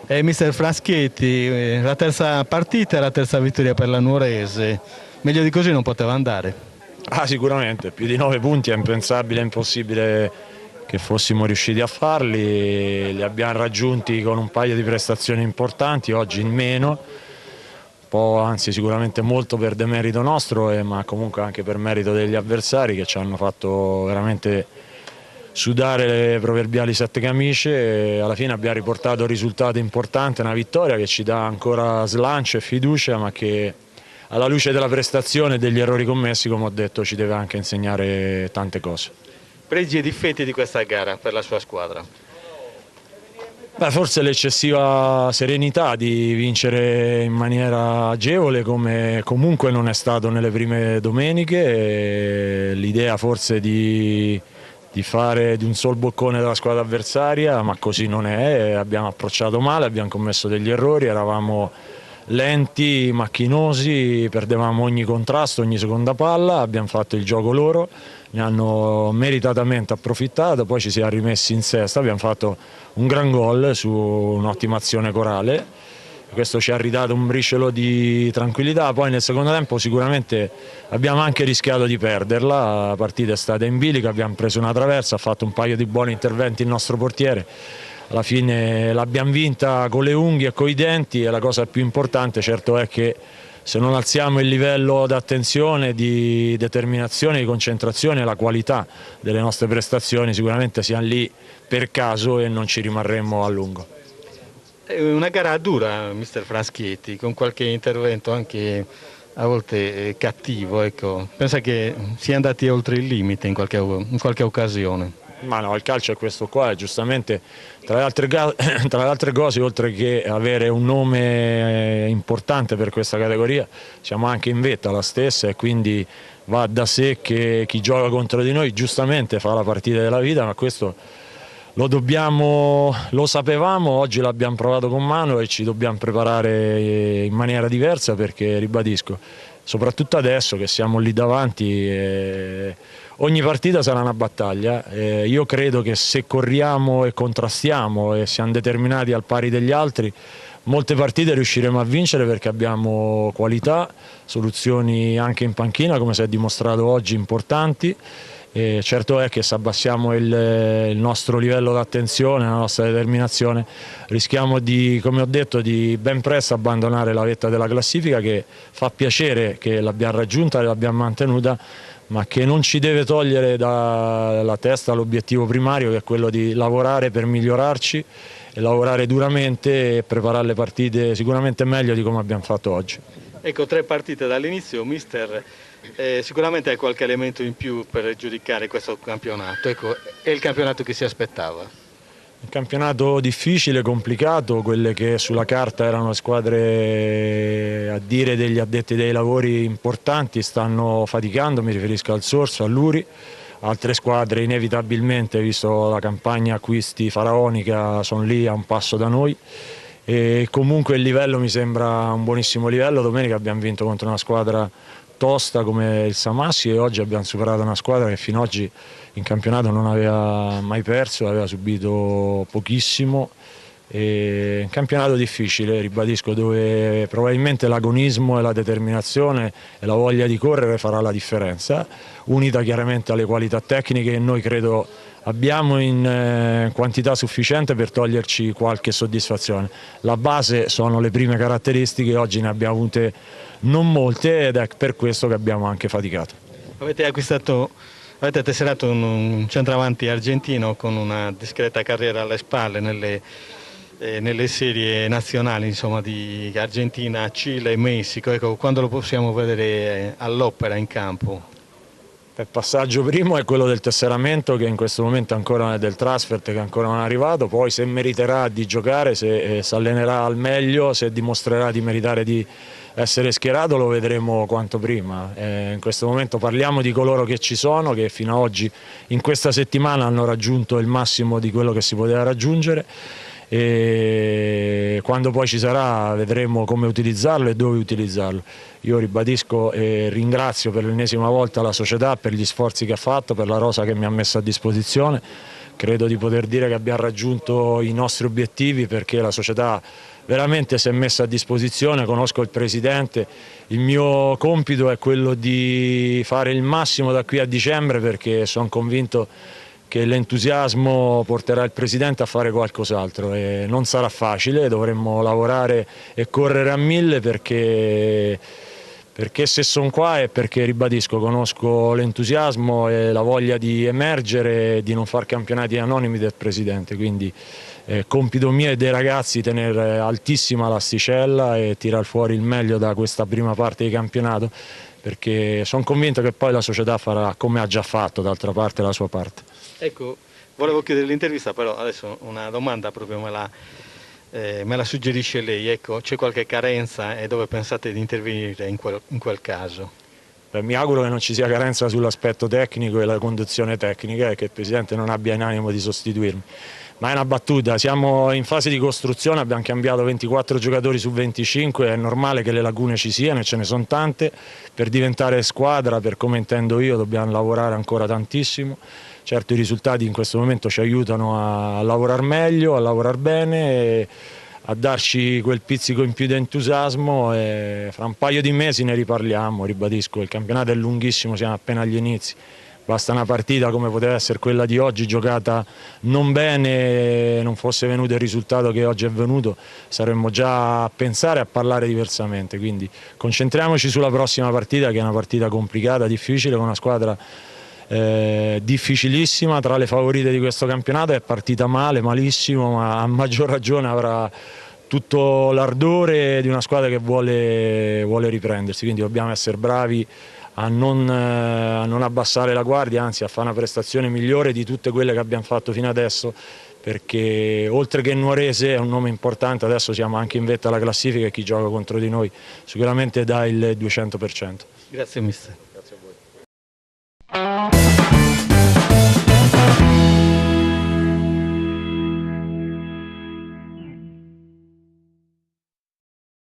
Mister Fraschetti, la terza partita e la terza vittoria per la Nuorese, meglio di così non poteva andare. Sicuramente, più di 9 punti è impensabile, è impossibile che fossimo riusciti a farli, li abbiamo raggiunti con un paio di prestazioni importanti, oggi in meno, un po', anzi sicuramente molto per demerito nostro, ma comunque anche per merito degli avversari che ci hanno fatto veramente sudare le proverbiali 7 camicie e alla fine abbiamo riportato un risultato importante, una vittoria che ci dà ancora slancio e fiducia, ma che alla luce della prestazione e degli errori commessi, come ho detto, ci deve anche insegnare tante cose. Pregi e difetti di questa gara per la sua squadra? Forse l'eccessiva serenità di vincere in maniera agevole, come comunque non è stato nelle prime domeniche, l'idea forse di fare di un sol boccone della squadra avversaria, ma così non è, abbiamo approcciato male, abbiamo commesso degli errori, eravamo lenti, macchinosi, perdevamo ogni contrasto, ogni seconda palla, abbiamo fatto il gioco loro, ne hanno meritatamente approfittato, poi ci siamo rimessi in sesta, abbiamo fatto un gran gol su un'ottima azione corale, questo ci ha ridato un briciolo di tranquillità. Poi nel secondo tempo sicuramente abbiamo anche rischiato di perderla, la partita è stata in bilico, abbiamo preso una traversa, ha fatto un paio di buoni interventi il nostro portiere, alla fine l'abbiamo vinta con le unghie e con i denti e la cosa più importante certo è che se non alziamo il livello di attenzione, di determinazione, di concentrazione, la qualità delle nostre prestazioni sicuramente siamo lì per caso e non ci rimarremo a lungo. È una gara dura, mister Fraschetti, con qualche intervento anche a volte cattivo, ecco. Pensa che sia andati oltre il limite in qualche occasione? Ma no, il calcio è questo qua e giustamente tra le altre cose, oltre che avere un nome importante per questa categoria, siamo anche in vetta la stessa e quindi va da sé che chi gioca contro di noi giustamente fa la partita della vita, ma questo lo sapevamo, oggi l'abbiamo provato con mano e ci dobbiamo preparare in maniera diversa perché, ribadisco, soprattutto adesso che siamo lì davanti, ogni partita sarà una battaglia. Io credo che se corriamo e contrastiamo e siamo determinati al pari degli altri, molte partite riusciremo a vincere perché abbiamo qualità, soluzioni anche in panchina, come si è dimostrato oggi, importanti. Certo è che se abbassiamo il nostro livello di attenzione, la nostra determinazione, rischiamo di, come ho detto, di ben presto abbandonare la vetta della classifica, che fa piacere che l'abbiamo raggiunta e l'abbiamo mantenuta, ma che non ci deve togliere dalla testa l'obiettivo primario, che è quello di lavorare per migliorarci e lavorare duramente e preparare le partite sicuramente meglio di come abbiamo fatto oggi. Ecco, 3 partite dall'inizio, mister, sicuramente hai qualche elemento in più per giudicare questo campionato, ecco, è il campionato che si aspettava? Un campionato difficile, complicato, quelle che sulla carta erano squadre, a dire degli addetti dei lavori, importanti, stanno faticando, mi riferisco al Sorso, all'Uri, altre squadre inevitabilmente, visto la campagna acquisti faraonica, sono lì a un passo da noi. E comunque il livello mi sembra un buonissimo livello, domenica abbiamo vinto contro una squadra tosta come il Samassi e oggi abbiamo superato una squadra che fino ad oggi in campionato non aveva mai perso, aveva subito pochissimo. Un campionato difficile, ribadisco, dove probabilmente l'agonismo e la determinazione e la voglia di correre farà la differenza, unita chiaramente alle qualità tecniche che noi credo abbiamo in quantità sufficiente per toglierci qualche soddisfazione. La base sono le prime caratteristiche, oggi ne abbiamo avute non molte ed è per questo che abbiamo anche faticato. Avete tesserato un centravanti argentino con una discreta carriera alle spalle nelle serie nazionali, insomma, di Argentina, Cile e Messico. Ecco, quando lo possiamo vedere all'opera in campo? Il passaggio primo è quello del tesseramento, che in questo momento ancora è del transfert, che ancora non è arrivato, poi se meriterà di giocare, se si allenerà al meglio, se dimostrerà di meritare di essere schierato, lo vedremo quanto prima. In questo momento parliamo di coloro che ci sono, che fino ad oggi in questa settimana hanno raggiunto il massimo di quello che si poteva raggiungere, e quando poi ci sarà vedremo come utilizzarlo e dove utilizzarlo. Io ribadisco e ringrazio per l'ennesima volta la società per gli sforzi che ha fatto, per la rosa che mi ha messo a disposizione, credo di poter dire che abbiamo raggiunto i nostri obiettivi, perché la società veramente si è messa a disposizione, conosco il Presidente, il mio compito è quello di fare il massimo da qui a dicembre, perché sono convinto che l'entusiasmo porterà il Presidente a fare qualcos'altro e non sarà facile, dovremmo lavorare e correre a mille perché se sono qua è perché, ribadisco, conosco l'entusiasmo e la voglia di emergere e di non far campionati anonimi del Presidente, quindi compito mio e dei ragazzi tenere altissima l'asticella e tirar fuori il meglio da questa prima parte di campionato, perché sono convinto che poi la società farà, come ha già fatto d'altra parte, la sua parte. Ecco, volevo chiudere l'intervista, però adesso una domanda proprio me la suggerisce lei. Ecco, c'è qualche carenza e dove pensate di intervenire in quel caso? Mi auguro che non ci sia carenza sull'aspetto tecnico e la conduzione tecnica e che il Presidente non abbia in animo di sostituirmi. Ma è una battuta, siamo in fase di costruzione, abbiamo cambiato 24 giocatori su 25, è normale che le lacune ci siano e ce ne sono tante. Per diventare squadra, per come intendo io, dobbiamo lavorare ancora tantissimo. Certo, i risultati in questo momento ci aiutano a lavorare meglio, a lavorare bene e a darci quel pizzico in più di entusiasmo, e fra un paio di mesi ne riparliamo. Ribadisco, il campionato è lunghissimo, siamo appena agli inizi. Basta una partita come poteva essere quella di oggi, giocata non bene, non fosse venuto il risultato che oggi è venuto, saremmo già a pensare e a parlare diversamente. Quindi concentriamoci sulla prossima partita, che è una partita complicata, difficile, con una squadra difficilissima, tra le favorite di questo campionato. È partita male, malissimo, ma a maggior ragione avrà tutto l'ardore di una squadra che vuole riprendersi, quindi dobbiamo essere bravi a non abbassare la guardia, anzi a fare una prestazione migliore di tutte quelle che abbiamo fatto fino adesso, perché oltre che Nuorese è un nome importante, adesso siamo anche in vetta alla classifica e chi gioca contro di noi sicuramente dà il 200%. Grazie mister.